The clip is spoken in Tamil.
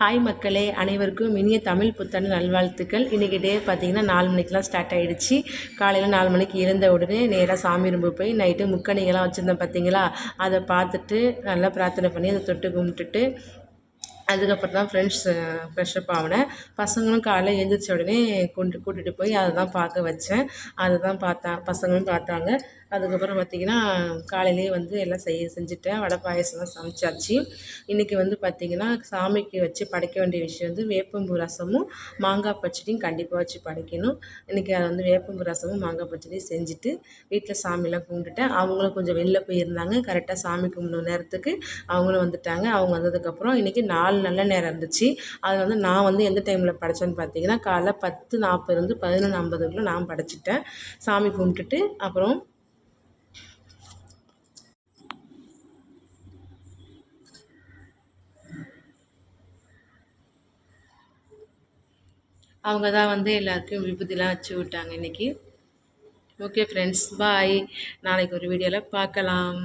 ஹாய் மக்களே, அனைவருக்கும் இனிய தமிழ் புத்தாண்டு நல்வாழ்த்துக்கள். இன்றைக்கி டே பார்த்திங்கன்னா 4 மணிக்கெலாம் ஸ்டார்ட் ஆகிடுச்சு. காலையில் 4 மணிக்கு எழுந்த உடனே நேராக சாமி ரூம்பு போய் நைட்டு முக்கணிகள்லாம் வச்சுருந்தேன் பார்த்திங்களா, அதை பார்த்துட்டு நல்லா பிரார்த்தனை பண்ணி அதை தொட்டு கும்பிட்டுட்டு அதுக்கப்புறம் தான் ஃப்ரெண்ட்ஸ் ஃப்ரெஷ்ஷப் ஆகினேன். பசங்களும் காலைல எழுந்திரிச்ச உடனே கூட்டிகிட்டு போய் அதை தான் பார்க்க வச்சேன். அதை தான் பசங்களும் பார்த்தாங்க. அதுக்கப்புறம் பார்த்திங்கன்னா காலையிலேயே வந்து எல்லாம் செஞ்சுட்டேன். வடை பாயசம்லாம் சமைச்சாச்சு. இன்றைக்கி வந்து பார்த்திங்கன்னா சாமிக்கு வச்சு படைக்க வேண்டிய விஷயம் வந்து வேப்பம்பூ ரசமும் மாங்காய் பச்சடியும் கண்டிப்பாக வச்சு படைக்கணும். இன்றைக்கி அதை வந்து வேப்பம்பூ ரசமும் மாங்காய் பச்சடியும் செஞ்சுட்டு வீட்டில் சாமிலாம் கும்பிட்டுட்டேன். அவங்களும் கொஞ்சம் வெளில போயிருந்தாங்க. கரெக்டாக சாமி கும்பிட நேரத்துக்கு அவங்களும் வந்துட்டாங்க. அவங்க வந்ததுக்கப்புறம் இன்றைக்கி 4 நல்ல நேரம் இருந்துச்சு. அதில் வந்து நான் வந்து எந்த டைமில் படைச்சேன்னு பார்த்தீங்கன்னா காலைல 10:40 11:50 நான் படைச்சிட்டேன். சாமி கும்பிட்டுட்டு அப்புறம் அவங்க தான் வந்து எல்லாருக்கும் விபூதிலாம் வச்சு விட்டாங்க இன்றைக்கி. ஓகே ஃப்ரெண்ட்ஸ், பாய். நாளைக்கு ஒரு வீடியோவில் பார்க்கலாம்.